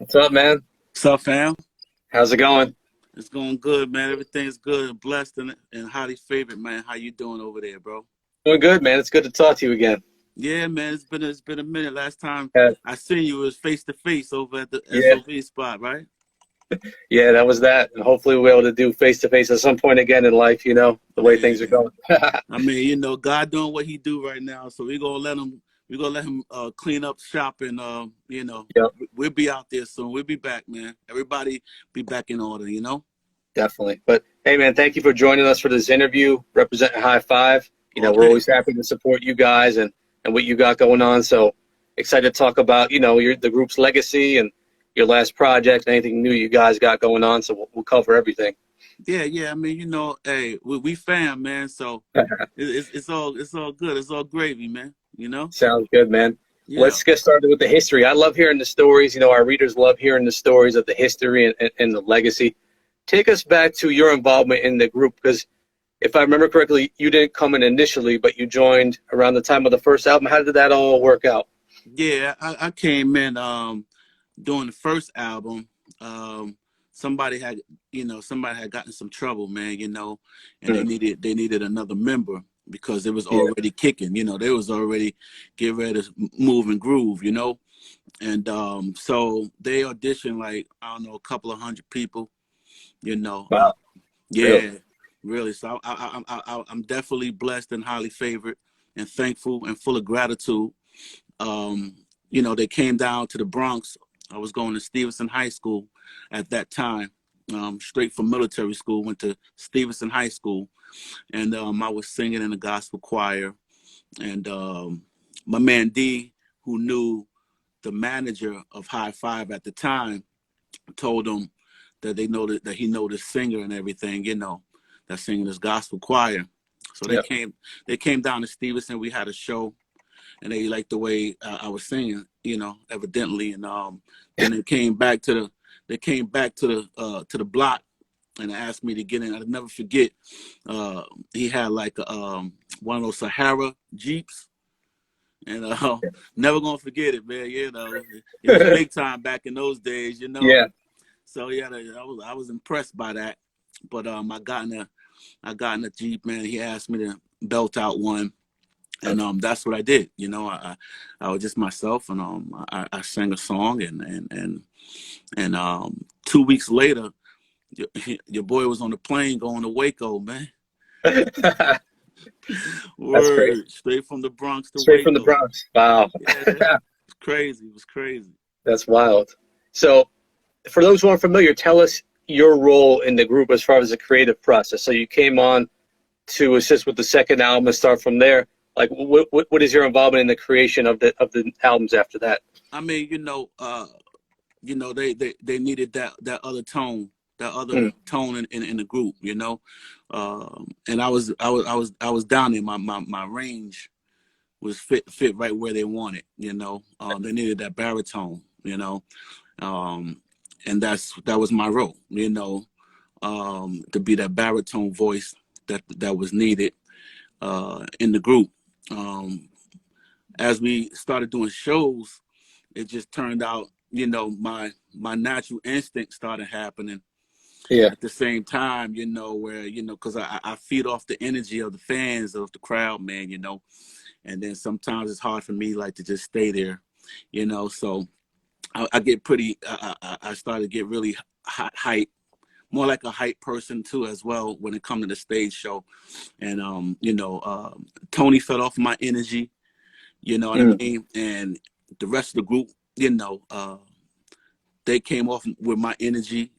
What's up, man? What's up, fam? How's it going? It's going good, man. Everything's good and blessed and highly favored, man. How you doing over there, bro? Doing good, man. It's good to talk to you again. Yeah, man. It's been a minute. Last time Yeah, I seen you was face to face over at the yeah, SOV spot, right? yeah, that was that. And hopefully we'll be able to do face to face at some point again in life, the way things are Yeah. going. I mean, God doing what He do right now, so we gonna let him clean up shop and Yep, we'll be out there soon. We'll be back, man. Everybody be back in order. definitely. But hey, man, thank you for joining us for this interview, representing High Five. We're Okay. always happy to support you guys and what you got going on. So excited to talk about, the group's legacy and your last project, anything new you guys got going on. So we'll cover everything. Yeah, yeah. I mean, hey, we fam, man. So it's all good. It's all gravy, man. Sounds good, man. Yeah, Let's get started with the history. I love hearing the stories. Our readers love hearing the stories of the history and the legacy. Take us back to your involvement in the group, because if I remember correctly, you didn't come in initially, but you joined around the time of the first album. How did that all work out? yeah. I came in doing the first album. Um, somebody had gotten some trouble, man. And they Mm, needed another member because it was yeah, already kicking. They was already getting ready to move and groove. And so they auditioned like I don't know a couple of hundred people. You know, uh, wow, really? Yeah, really. So I'm definitely blessed and highly favored and thankful and full of gratitude. They came down to the Bronx. I was going to Stevenson High School at that time, straight from military school. Went to Stevenson High School, and I was singing in the gospel choir. And my man D, who knew the manager of High Five at the time, told him that he know the singer and everything, that's singing this gospel choir. So they Yeah. came down to Stevenson. We had a show, and they liked the way I was singing, evidently. And then they came back to the block and asked me to get in. I'll never forget. He had like one of those Sahara Jeeps, and never gonna forget it, man. It was big time back in those days. Yeah. So yeah, I was impressed by that. But I got in a Jeep, man. He asked me to belt out one, and that's what I did. I was just myself, and I sang a song, and 2 weeks later, your boy was on the plane going to Waco, man. That's crazy. Word, straight from the Bronx to Straight from the Waco. Bronx. Wow. Yeah, it was crazy. It was crazy. That's wild. So for those who aren't familiar, tell us your role in the group as far as the creative process. So you came on to assist with the second album and start from there. Like, what is your involvement in the creation of the albums after that? I mean, they needed that other tone, Mm, in the group, and I was down there. My range was fit right where they wanted. They needed that baritone, um, and that was my role, to be that baritone voice that was needed in the group. Um, as we started doing shows, it just turned out, my natural instinct started happening yeah. at the same time, where, because I feed off the energy of the fans, of the crowd, man, and then sometimes it's hard for me like to just stay there, so I get pretty, I started to get really hype, more like a hype person too, as well, when it comes to the stage show. And, Tony fed off my energy, you know what I Mm, mean? And the rest of the group, they came off with my energy,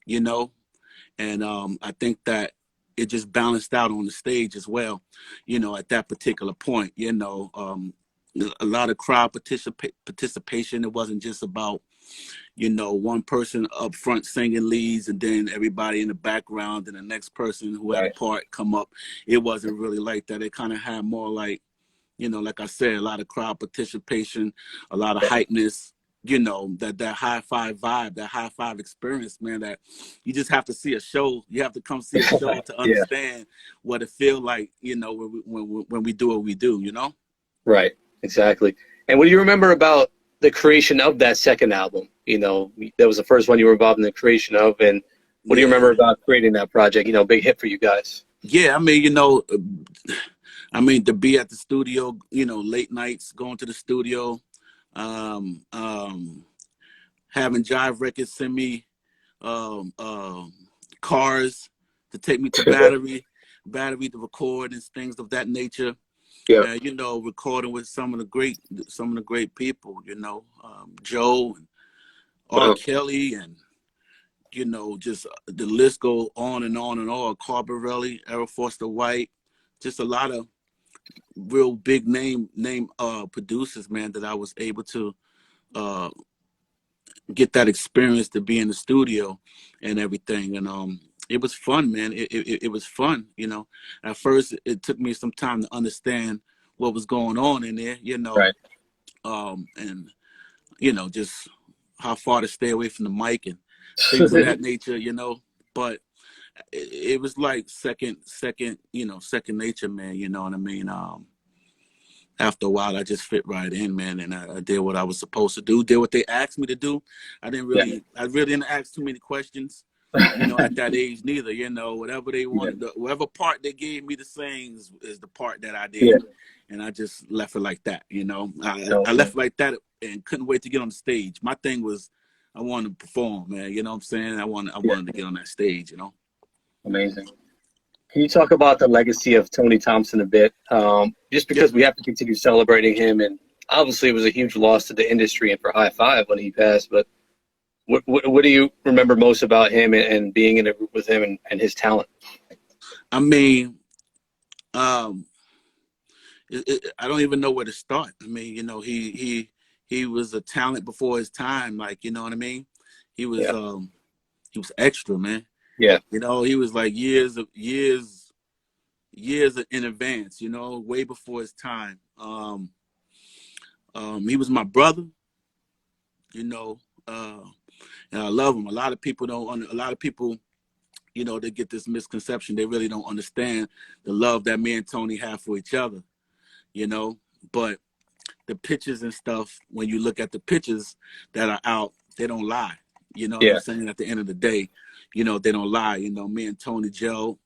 and I think that it just balanced out on the stage as well, at that particular point, a lot of crowd participation. It wasn't just about, one person up front singing leads and then everybody in the background and the next person who had a right. part come up. It wasn't really like that. It kind of had more like, like I said, a lot of crowd participation, a lot of Yeah. hypeness, that high five vibe, that high five experience, man, that you just have to see a show. You have to come see a show to Yeah. understand what it feel like, when we do what we do. Right. Exactly. And what do you remember about the creation of that second album? You know, that was the first one you were involved in the creation of. And what do you remember about creating that project? You know, big hit for you guys. Yeah, I mean, you know, I mean, to be at the studio, you know, late nights, going to the studio, um, um, having Jive Records send me um, um, cars to take me to battery to record and things of that nature. Yeah. You know, recording with some of the great people. You know, Joe and R. Wow. Kelly, and you know, just the list go on and on and on. Carbarelli, Errol Foster White, just a lot of real big name producers, man, that I was able to uh, get that experience to be in the studio and everything. And it was fun, man. It was fun, you know. At first, it took me some time to understand what was going on in there, you know, Right. and you know, just how far to stay away from the mic and things of that nature, you know. But it was like second, you know, second nature, man. You know what I mean? After a while, I just fit right in, man, and I did what I was supposed to do, did what they asked me to do. I really didn't ask too many questions, you know, at that age neither. You know, whatever they wanted, whatever part they gave me to sing is the part that I did, and I just left it like that. You know, I left it like that and couldn't wait to get on the stage. My thing was, I wanted to perform, man. You know what I'm saying? I wanted to get on that stage. You know. Amazing. Can you talk about the legacy of Tony Thompson a bit? Just because we have to continue celebrating him, and obviously it was a huge loss to the industry and for High Five when he passed. But what do you remember most about him and being in a group with him and his talent? I mean, I don't even know where to start. I mean, you know, he was a talent before his time. Like, you know what I mean? He was extra, man. Yeah. You know, he was like years in advance, you know, way before his time. He was my brother, you know, and I love him. A lot of people, you know, they get this misconception. They really don't understand the love that me and Tony have for each other, you know. But the pictures and stuff, when you look at the pictures that are out, they don't lie. You know what I'm saying? At the end of the day, you know, they don't lie. You know, me and Tony Joe.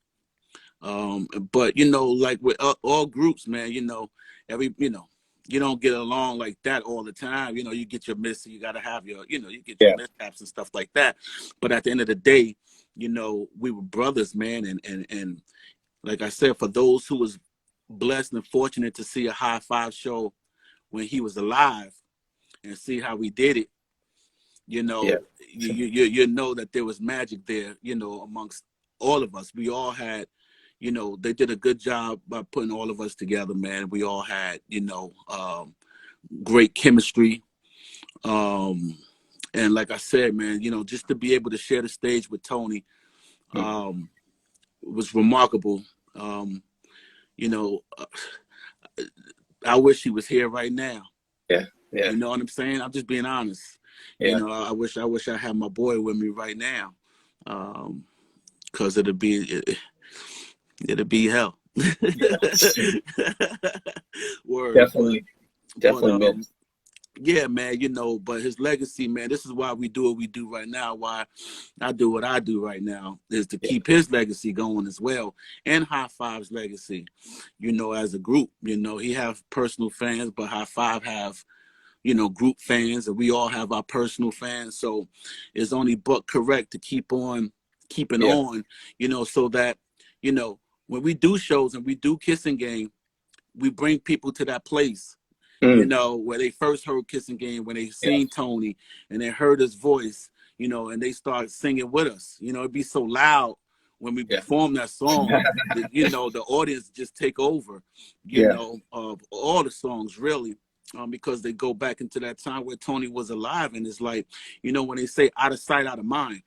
But you know, like with all groups, man, you know, you don't get along like that all the time. You know, you get your you got to have your, you know, you get your mishaps and stuff like that. But at the end of the day, you know, we were brothers, man. And like I said, for those who was blessed and fortunate to see a High Five show when he was alive and see how we did it, you know, you know that there was magic there, you know, amongst all of us. We all had, you know, they did a good job by putting all of us together, man. We all had, you know, great chemistry. And like I said, man, you know, just to be able to share the stage with Tony was remarkable. You know, I wish he was here right now. Yeah. You know what I'm saying? I'm just being honest. You know, I wish I had my boy with me right now. 'Cause it'd be hell. Word. Definitely, but, man. Yeah, man, you know, but his legacy, man, this is why we do what we do right now. Why I do what I do right now is to keep his legacy going as well, and High Five's legacy. You know, as a group, you know, he have personal fans, but High Five have, you know, group fans, and we all have our personal fans. So it's only but correct to keep on keeping on, you know, so that, you know, when we do shows and we do Kissing Game, we bring people to that place, you know, where they first heard Kissing Game, when they seen Tony and they heard his voice, you know, and they start singing with us. You know, it'd be so loud when we perform that song that, you know, the audience just take over, you know, of all the songs really. Because they go back into that time where Tony was alive, and it's like, you know, when they say out of sight, out of mind.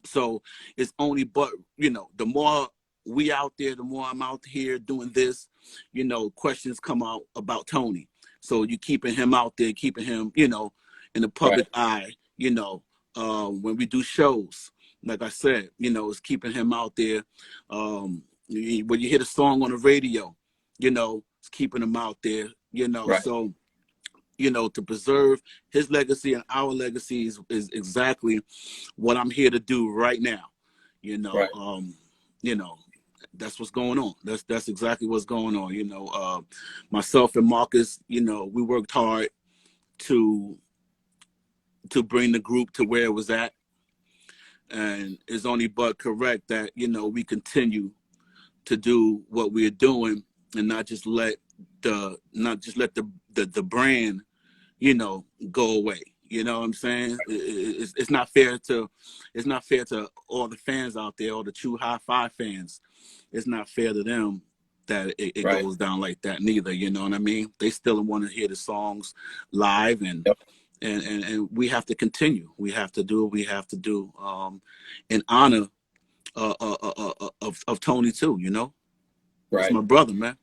So it's only but, you know, the more we out there, the more I'm out here doing this, you know, questions come out about Tony. So you keeping him out there, keeping him, you know, in the public eye, you know, when we do shows, like I said, you know, it's keeping him out there. When you hear the song on the radio, you know, it's keeping him out there, you know. So you know, to preserve his legacy and our legacy is exactly what I'm here to do right now. You know, Right. you know, that's what's going on. That's exactly what's going on. You know, myself and Marcus, you know, we worked hard to bring the group to where it was at, and it's only but correct that, you know, we continue to do what we're doing and not just let the brand, you know, go away. You know what I'm saying? It's not fair to all the fans out there, all the true high five fans. It's not fair to them that it Right. goes down like that neither. You know what I mean? They still want to hear the songs live, and Yep. and we have to continue. We have to do what we have to do in honor of Tony too. You know, that's Right. my brother, man.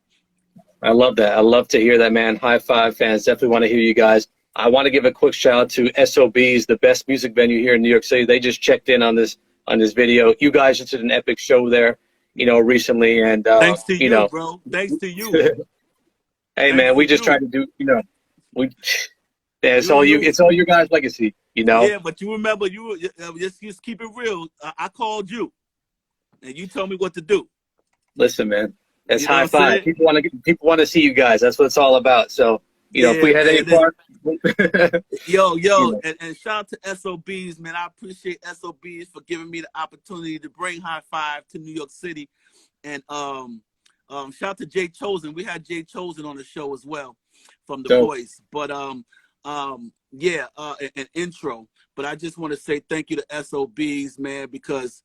I love that. I love to hear that, man. High five fans. Definitely want to hear you guys. I want to give a quick shout out to SOBs, the best music venue here in New York City. They just checked in on this video. You guys just did an epic show there, you know, recently, and Thanks to you you, know, bro. Thanks to you. hey Thanks man, to we just you. try to do, you know, we. Yeah, it's all you. You. It's all your guys' legacy, you know. Yeah, but you remember, you just keep it real. I called you, and you told me what to do. Listen, man, that's You know high what I'm five. saying? People want to see you guys. That's what it's all about. So, you know, if Yeah, we had any man. part, Yo, you yo, know, and shout out to SOBs, man. I appreciate SOBs for giving me the opportunity to bring High Five to New York City. And shout out to Jay Chosen. We had Jay Chosen on the show as well from The dope. Voice. But yeah, an intro. But I just want to say thank you to SOBs, man, because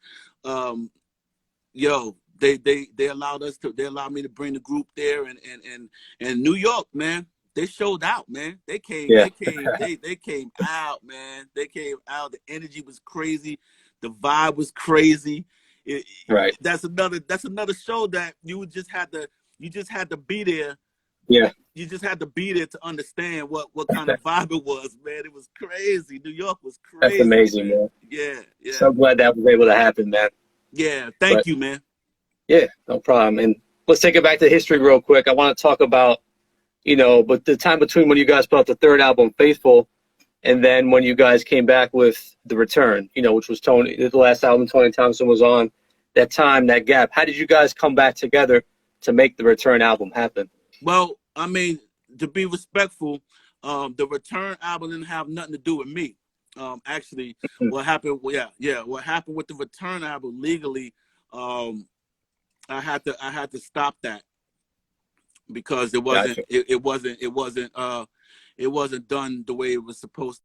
yo, they allowed me to bring the group there, and New York, man. They showed out, man. They came, Yeah, they came out, man. They came out. The energy was crazy, the vibe was crazy. right. That's another show that you just had to be there. Yeah, You just had to be there to understand what kind of vibe it was, man. It was crazy. New York was that's crazy, amazing, man. man. Yeah, yeah, So glad that was able to happen, man. yeah. But Thank you, man. yeah, no problem. And let's take it back to history real quick. I want to talk about, you know, but the time between when you guys put out the third album, Faithful, and then when you guys came back with The Return, you know, which was the last album Tony Thompson was on, that time, that gap. How did you guys come back together to make The Return album happen? Well, I mean, to be respectful, the Return album didn't have nothing to do with me. Actually, what happened? Yeah. What happened with the Return album legally? I had to stop that because Gotcha. it wasn't done the way it was supposed.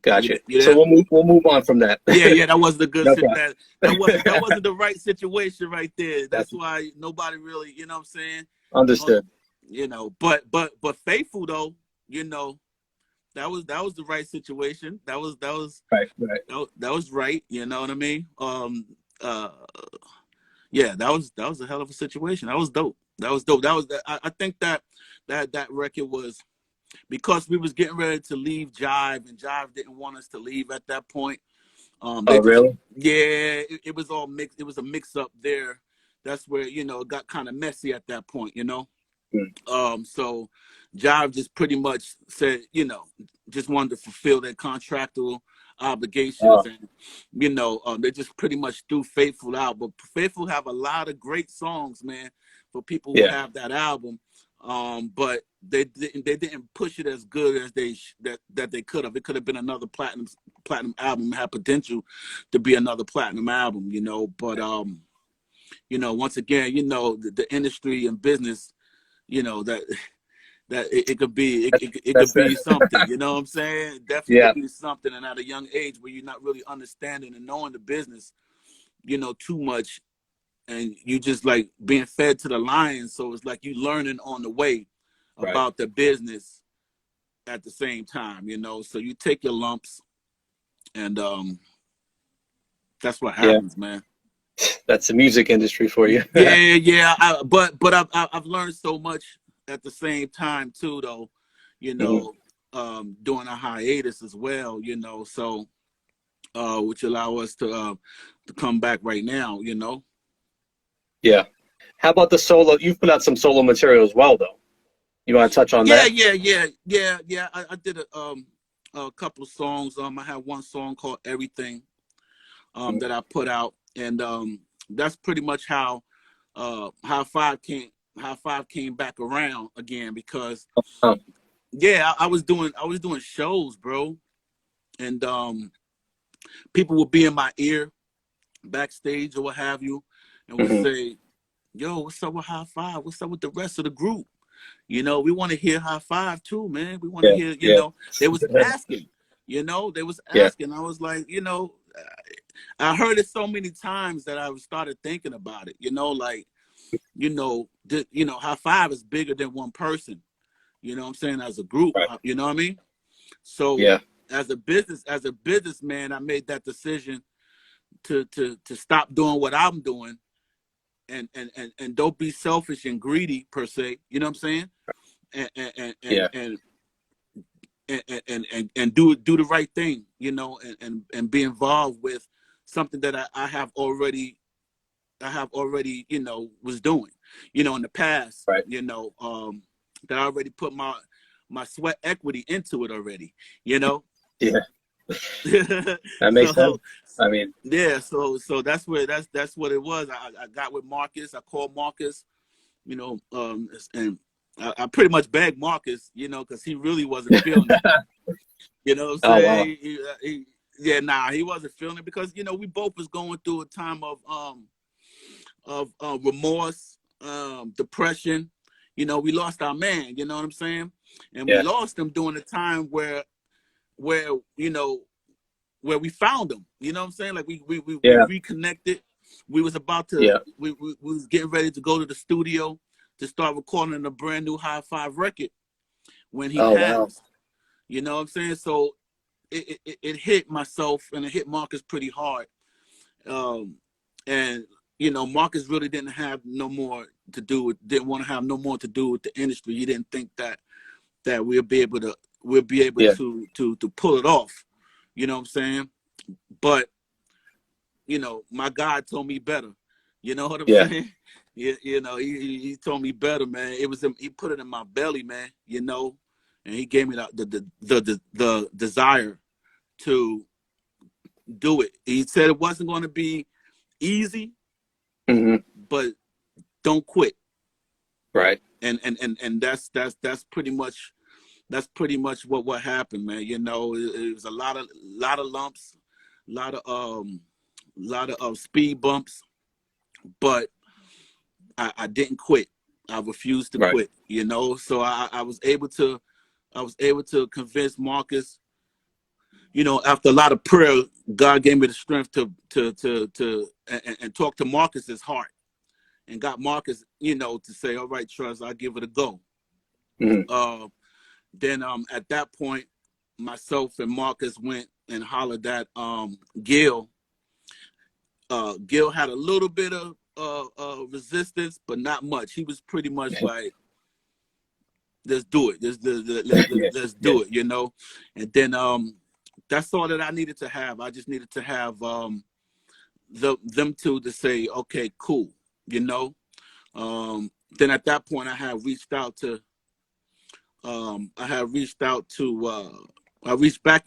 Gotcha. You So there? we'll move on from that. Yeah, that wasn't a good No problem. that wasn't the right situation right there. That's Gotcha. why nobody really, you know what I'm saying? Uh, Understood. You know, but Faithful though, you know, that was the right situation. Right, right. That was right. You know what I mean? Uh, yeah, that was a hell of a situation. That was dope. That was dope. I think that record was because we was getting ready to leave Jive, and Jive didn't want us to leave at that point. Oh, They just really? yeah, it was all mixed. It was a mix up there. That's where, you know, it got kind of messy at that point. You know. Hmm. So Jive just pretty much said, you know, just wanted to fulfill their contractual obligations, Oh, and you know, they just pretty much threw Faithful out. But Faithful have a lot of great songs, man, for people who yeah. have that album. But they didn't push it as good as that they could have. It could have been another platinum album, had potential to be another platinum album, you know. But you know, once again, you know, the industry and business, you know, that it could be it That's could be that. something, you know what I'm saying? It definitely Yeah. could be something. And at a young age where you're not really understanding and knowing the business, you know, too much, and you just like being fed to the lions, so it's like you learning on the way Right. about the business at the same time, you know. So you take your lumps, and that's what Yeah. happens, man. That's the music industry for you. Yeah. But I've learned so much at the same time too, though. You Mhm. know, during a hiatus as well. You know, so which allow us to come back right now. You know. Yeah. How about the solo? You've put out some solo material as well, though. You want to touch on that? Yeah. I did a couple of songs. I had one song called Everything that I put out, and that's pretty much how High Five came back around again, because yeah, I was doing shows, bro, and people would be in my ear backstage or what have you, and would say, "Yo, what's up with High Five? What's up with the rest of the group? You know, we want to hear High Five too, man. We want to hear, you know." They was asking, they was asking. I was like, I heard it so many times that I started thinking about it, like, High Five is bigger than one person, you know what I'm saying, as a group, Right. you know what I mean? So as a businessman, I made that decision to stop doing what I'm doing, and don't be selfish and greedy per se, you know what I'm saying? And do the right thing, and be involved with something that I have already, was doing, in the past, Right. that I already put my sweat equity into it already, Yeah. That So, makes sense. I mean, yeah, so that's what it was. I got with Marcus. I called Marcus, and I pretty much begged Marcus, because he really wasn't feeling it. You know what I'm saying? Wow. He wasn't feeling it, because we both was going through a time of remorse, depression. We lost our man. You know what I'm saying? And we lost him during a time where we found him. You know what I'm saying? Like we reconnected. We was about to we was getting ready to go to the studio to start recording a brand new High Five record when he passed. Wow. You know what I'm saying? So it hit myself and it hit Marcus pretty hard. And Marcus really didn't have no more to do with, didn't want to have no more to do with the industry. He didn't think that we'll be able to pull it off. You know what I'm saying? But my God told me better. You know what I'm saying? He told me better, man. It was him. He put it in my belly, man. And he gave me the desire to do it. He said it wasn't going to be easy, but don't quit. Right. And that's pretty much what happened, man. It was a lot of lumps, a lot of speed bumps, but I didn't quit. I refused to quit. So I was able to convince Marcus. After a lot of prayer, God gave me the strength to talk to Marcus's heart, and got Marcus, to say, "All right, Trust, I'll give it a go." Then at that point, myself and Marcus went and hollered at Gil. Gil had a little bit of resistance, but not much. He was pretty much like, "Let's do it. Let's do it," And then that's all that I needed to have. I just needed to have them two to say, "Okay, cool," Then at that point, I had reached back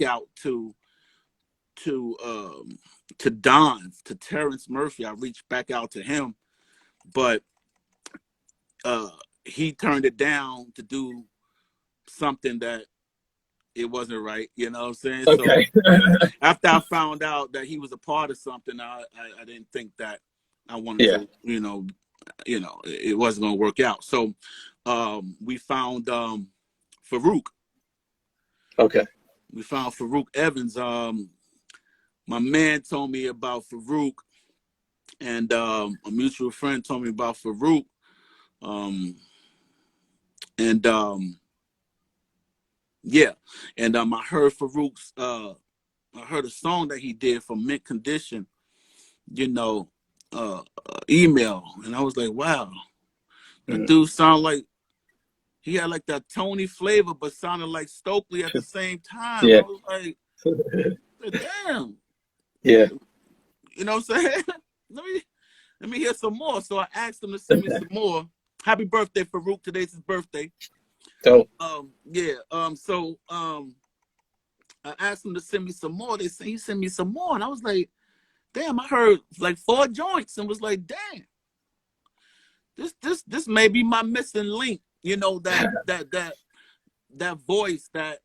out to Don, to Terrence Murphy. I reached back out to him, but he turned it down to do something that it wasn't right. You know what I'm saying? Okay. So after I found out that he was a part of something, I didn't think that I wanted to, it wasn't going to work out. So we found Farouk. Okay. We found Farouk Evans. My man told me about Farouk, and a mutual friend told me about Farouk. And I heard Farouk's, I heard a song that he did for Mint Condition, Email. And I was like, wow, that dude sound like, he had like that Tony flavor, but sounded like Stokely at the same time. I was like, damn. Yeah. You know what I'm saying? let me hear some more. So I asked him to send me some more. Happy birthday, Farouk. Today's his birthday. So yeah. I asked him to send me some more. They say he sent me some more, and I was like, damn, I heard like 4 joints, and was like, damn, this may be my missing link. You know, that voice that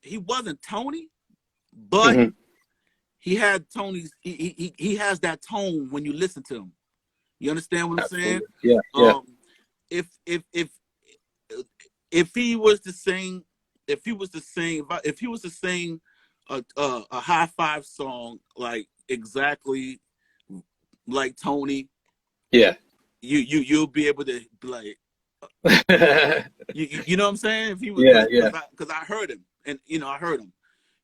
he wasn't Tony, but he had Tony's. He has that tone when you listen to him. You understand what I'm saying? Yeah, yeah. If he was to sing, if he was to sing a high five song like exactly like Tony, Yeah. you'll be able to be like, you know what I'm saying? If he was, because I heard him, and I heard him.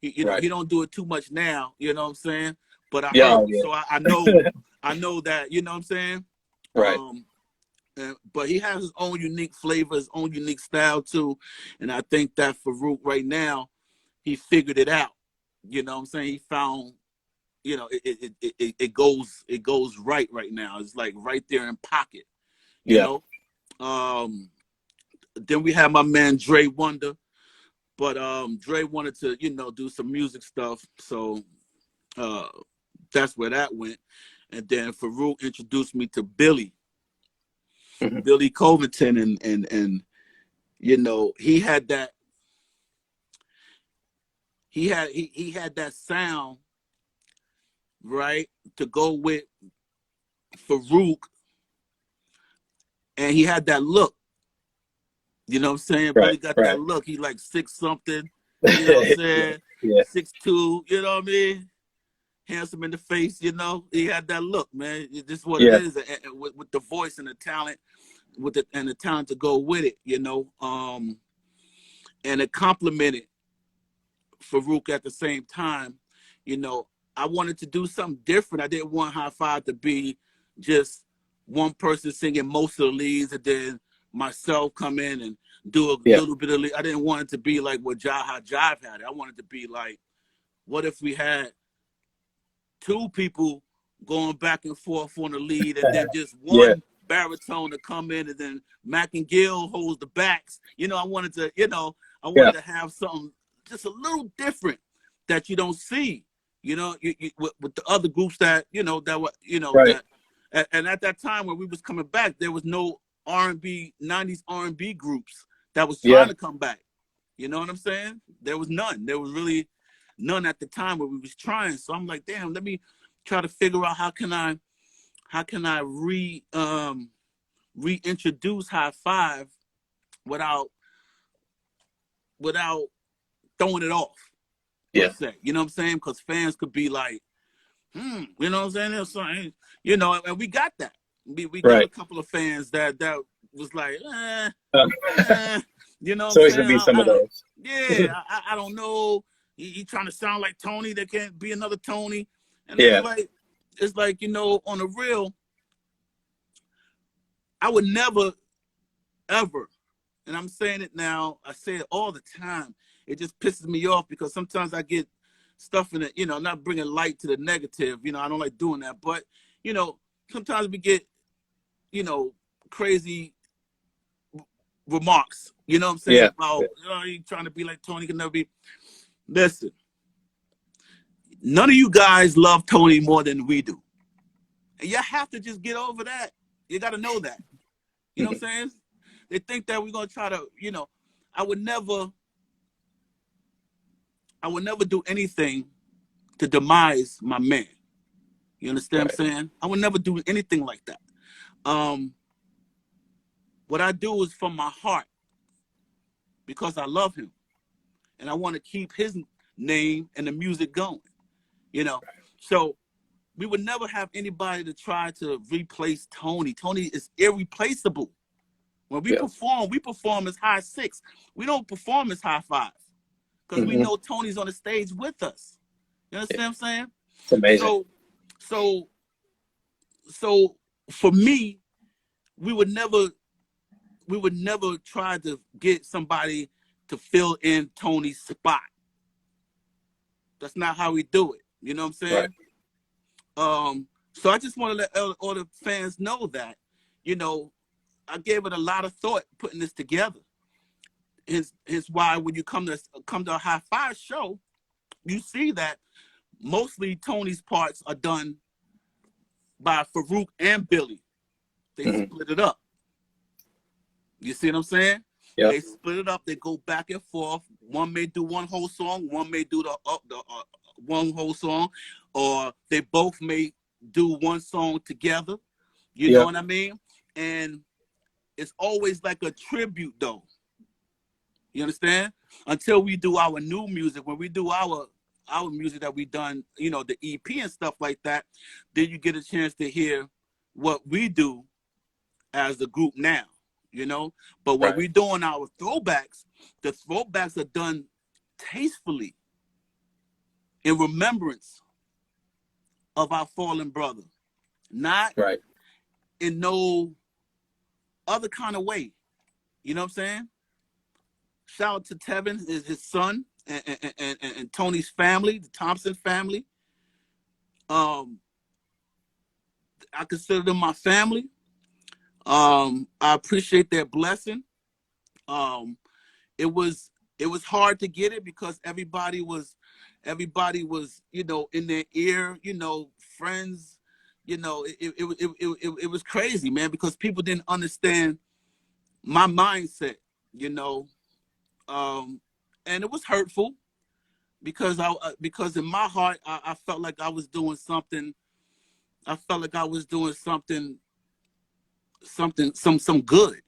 He don't do it too much now. You know what I'm saying? But I heard him, so I know that. You know what I'm saying? Right. But he has his own unique flavor, his own unique style too, and I think that Farouk right now, he figured it out. You know what I'm saying? He found, it goes right now. It's like right there in pocket. You know. Then we have my man Dre Wonder, but Dre wanted to do some music stuff, so that's where that went. And then Farouk introduced me to Billy Covington, and he had that sound right to go with Farouk, and he had that look. You know what I'm saying? Billy got that look. He like 6 something. You know what I'm saying? 6'2", you know what I mean? Handsome in the face, he had that look, man. It's just what it is, with the voice and the talent, and the talent to go with it, and it complimented Farouk at the same time. I wanted to do something different. I didn't want High Five to be just one person singing most of the leads and then myself come in and do a little bit of lead. I didn't want it to be like what Jive had it. I wanted to be like, what if we had 2 people going back and forth on the lead, and then just one baritone to come in, and then Mac and Gill holds the backs. I wanted to, to have something just a little different that you don't see, with the other groups that, that were, that, and at that time when we was coming back, there was no R&B, 90s R&B groups that was trying to come back. You know what I'm saying? There was none. There was really none at the time when we was trying. So I'm like, damn, let me try to figure out how can I reintroduce High Five without throwing it off. You know what I'm saying? Because fans could be like, you know what I'm saying? There's something, and we got that. We got a couple of fans that was like, you know what I'm saying? Gonna be some of those. Yeah, I don't know. He trying to sound like Tony. There can't be another Tony. And it's like, on the real, I would never, ever, and I'm saying it now, I say it all the time. It just pisses me off because sometimes I get stuff in it, not bringing light to the negative. I don't like doing that. But, sometimes we get, crazy remarks. You know what I'm saying? About, you trying to be like Tony, can never be. Listen, none of you guys love Tony more than we do. And you have to just get over that. You got to know that. You know what I'm saying? They think that we're going to try to, I would never do anything to demise my man. You understand what I'm saying? I would never do anything like that. What I do is from my heart because I love him. And I want to keep his name and the music going, So we would never have anybody to try to replace Tony. Tony is irreplaceable. When we perform as High 6. We don't perform as High 5 because we know Tony's on the stage with us. You understand what I'm saying? It's amazing. So for me, we would never try to get somebody to fill in Tony's spot. That's not how we do it. You know what I'm saying? So I just want to let all the fans know that, I gave it a lot of thought putting this together. Is why when you come to a High Five show, you see that mostly Tony's parts are done by Farouk and Billy. They split it up. You see what I'm saying? Yeah. They split it up. They go back and forth. One may do one whole song. One may do the one whole song, or they both may do one song together. You know what I mean? And it's always like a tribute, though. You understand? Until we do our new music, when we do our music that we done, the EP and stuff like that, then you get a chance to hear what we do as a group now, But when we're doing our throwbacks, the throwbacks are done tastefully in remembrance of our fallen brother, not in no other kind of way. You know what I'm saying? Shout out to Tevin, his son, and Tony's family, the Thompson family. I consider them my family. I appreciate their blessing. It was hard to get it because everybody was, in their ear, friends, it was crazy, man, because people didn't understand my mindset, and it was hurtful because in my heart, I felt like I was doing something. I felt like I was doing some good,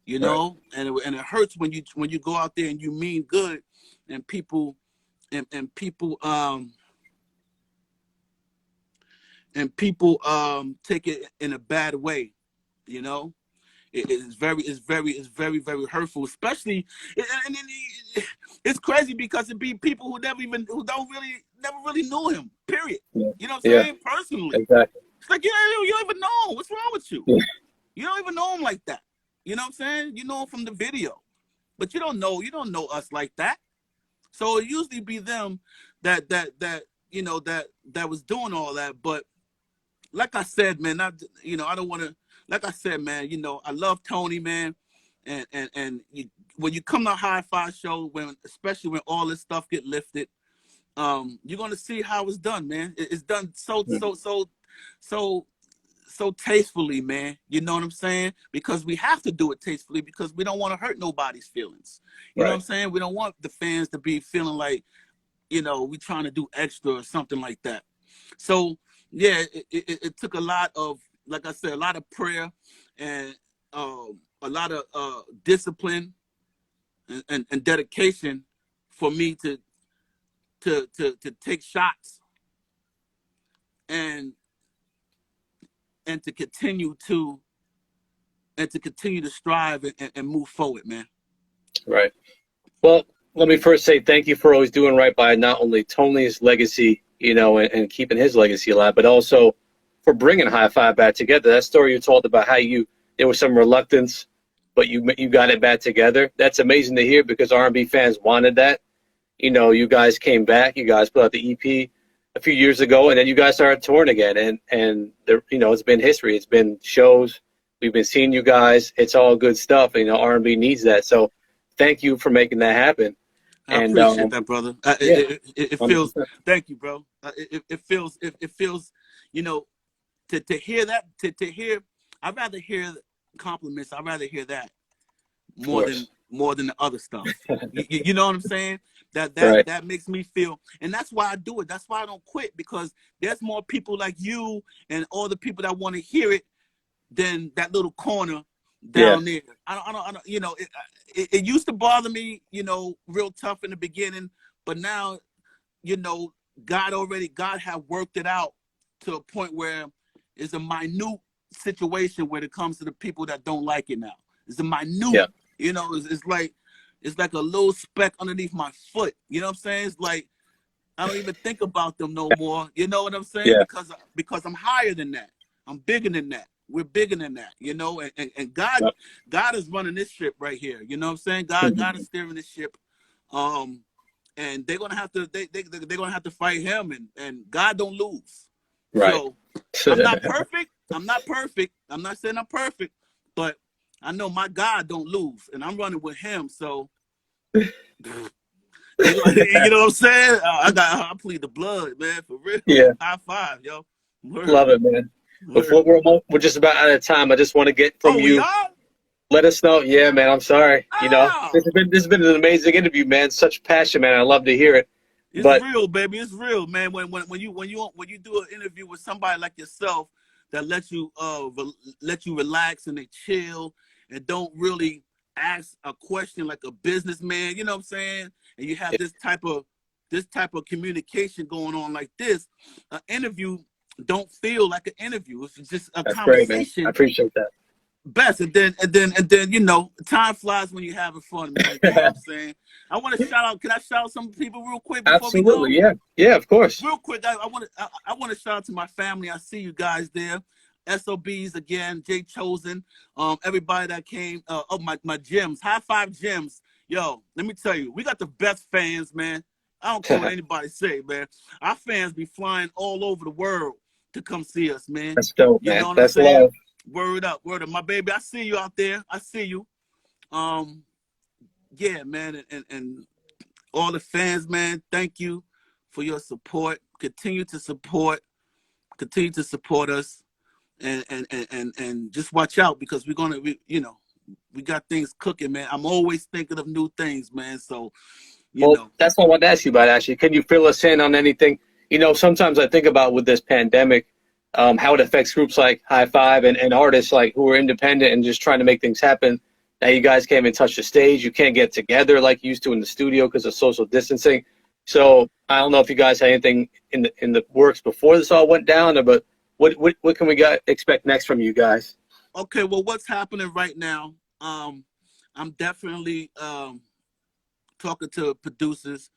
and it hurts when you go out there and you mean good, and people take it in a bad way, It's very, very hurtful, especially, and it's crazy because it be people who never really knew him, period. You know what I'm saying? Personally. Exactly. It's like, you don't even know him. What's wrong with you? Yeah. You don't even know him like that. You know what I'm saying? You know him from the video, but you don't know us like that. So it usually be them that was doing all that. But like I said, man, I don't want to, like I said, man, I love Tony, man. And when you come to a High Five show, especially when all this stuff get lifted, you're going to see how it's done, man. It's done so tastefully, man. You know what I'm saying? Because we have to do it tastefully because we don't want to hurt nobody's feelings. You know what I'm saying? We don't want the fans to be feeling like, we trying to do extra or something like that. So, yeah, it took a lot of, like I said, a lot of prayer and a lot of discipline and dedication for me to take shots and to continue to strive and move forward, man. Right. Well, let me first say thank you for always doing right by not only Tony's legacy, and keeping his legacy alive, but also for bringing High Five back together. That story you told about how there was some reluctance, but you got it back together. That's amazing to hear because R&B fans wanted that. You guys came back. You guys put out the EP a few years ago, and then you guys started touring again. And it's been history. It's been shows. We've been seeing you guys. It's all good stuff. R&B needs that. So thank you for making that happen. I appreciate that, brother. It feels. Thank you, bro. It feels. To hear that. To hear. I'd rather hear compliments. I'd rather hear that more than the other stuff. You know what I'm saying? That makes me feel, and that's why I do it. That's why I don't quit, because there's more people like you and all the people that want to hear it than that little corner down there. I don't. It used to bother me, real tough in the beginning, but now, God had worked it out to a point where it's a minute situation when it comes to the people that don't like it now. It's a minute, it's like a little speck underneath my foot. You know what I'm saying? It's like I don't even think about them no more. You know what I'm saying? Yeah. Because I'm higher than that. I'm bigger than that. We're bigger than that. And God is running this ship right here. You know what I'm saying? God is steering this ship. And they're gonna have to they're gonna have to fight him, and God don't lose. Right. So I'm not perfect. I'm not perfect. I'm not saying I'm perfect, but I know my God don't lose, and I'm running with Him. So you know what I'm saying? I plead the blood, man, for real. Yeah. High five, yo. Word, Love it, man. Before word. we're just about out of time, I just want to get from Oh, we you. are? Let us know. Yeah, man. I'm sorry. You know, Oh, this has been an amazing interview, man. Such passion, man. I love to hear it. it's But real, baby. It's real, man. When you do an interview with somebody like yourself that let you relax and they chill and don't really ask a question like a businessman, you know what I'm saying? And you have this type of communication going on like this, an interview don't feel like an interview. It's just a that's great, man. I conversation. appreciate that. Best, and then you know, time flies when you're having fun, man. You know what I'm saying? I want to shout out. Can I shout out some people real quick before we go? Absolutely. Yeah. Yeah, of course. Real quick, I want to shout out to my family. I see you guys there. SOBs again, Jay Chosen, everybody that came. My gyms, high five gyms. Yo, let me tell you, we got the best fans, man. I don't care what anybody say, man. Our fans be flying all over the world to come see us, man. That's dope, You man. know what That's I'm saying? love. Word up, my baby. I see you out there. I see you. Yeah, man, and all the fans, man. Thank you for your support. Continue to support us, and just watch out because we got things cooking, man. I'm always thinking of new things, man. So you know. That's what I wanted to ask you about, actually. Can you fill us in on anything? You know, sometimes I think about with this pandemic, how it affects groups like High Five and artists like who are independent and just trying to make things happen. Now you guys can't even touch the stage. You can't get together like you used to in the studio because of social distancing. So I don't know if you guys had anything in the works before this all went down, but what can we expect next from you guys? Okay, well, what's happening right now? I'm definitely talking to producers,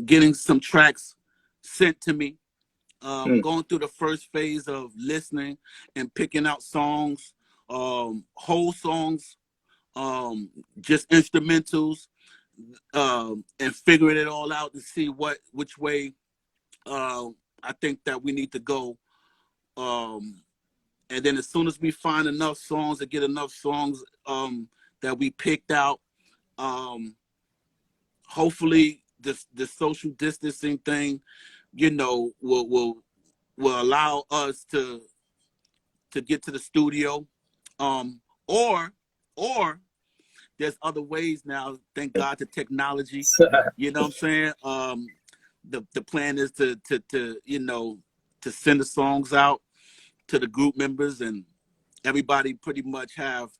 getting some tracks sent to me. Going through the first phase of listening and picking out songs, whole songs, just instrumentals, and figuring it all out to see which way I think that we need to go. And then as soon as we find enough songs and get enough songs that we picked out, hopefully the social distancing thing, you know, will allow us to get to the studio, or there's other ways now. Thank God to technology. You know what I'm saying? The plan is to you know, to send the songs out to the group members, and everybody pretty much have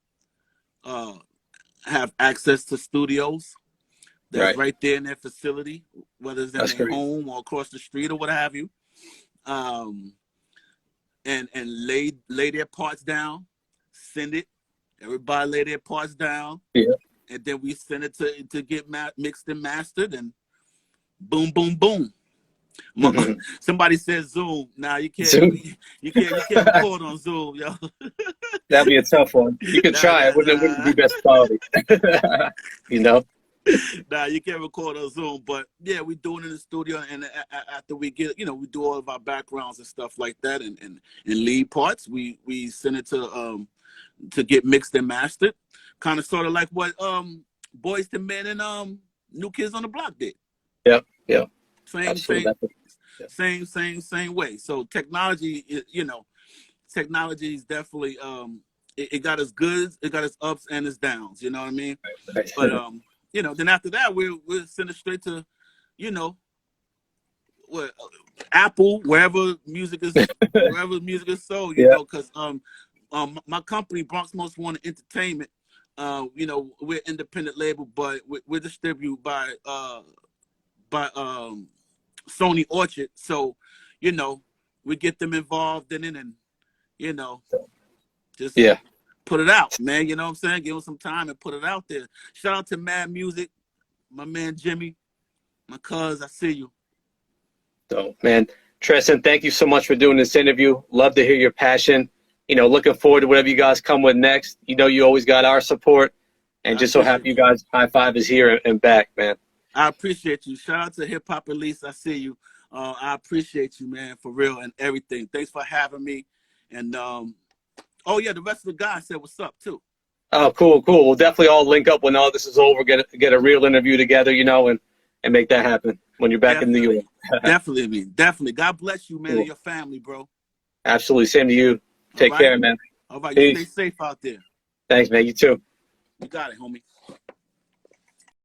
access to studios that's right there in their facility, whether it's in their home or across the street or what have you. And lay their parts down, send it. Everybody lay their parts down, and then we send it to get mixed and mastered, and boom, boom, boom. Somebody said Zoom. Nah, you can't record on Zoom, yo. That'd be a tough one. You could try. It wouldn't be best quality. You know. Nah, you can't record on Zoom, but yeah, we do it in the studio, and after we get, you know, we do all of our backgrounds and stuff like that, and lead parts, we send it to get mixed and mastered, kind of sort of like what Boys to Men and New Kids on the Block did. Yeah. Same way. So technology, technology is definitely it got its goods, it got its ups and its downs. You know what I mean? But then after that, we'll send it straight to, Apple, wherever music is sold. You know, because my company, Bronx Most Wanted Entertainment, we're independent label, but we're distributed by Sony Orchard. So, we get them involved in it, and just put it out, man. You know what I'm saying? Give them some time and put it out there. Shout out to Mad Music, my man Jimmy, my cuz. I see you. So, man, Treston, thank you so much for doing this interview. Love to hear your passion. Looking forward to whatever you guys come with next. You always got our support, and just so happy you guys, High Five is here and back, man. I appreciate you. Shout out to Hip Hop Elise. I see you. I appreciate you, man, for real, and everything. Thanks for having me. And oh yeah, the rest of the guys said what's up too. Oh, cool. We'll definitely all link up when all this is over. Get a real interview together, and make that happen when you're back in New York. Definitely. God bless you, man, Cool. and your family, bro. Absolutely. Same to you. Take care, man. All right, Peace. you stay safe out there. Thanks, man. You too. You got it, homie.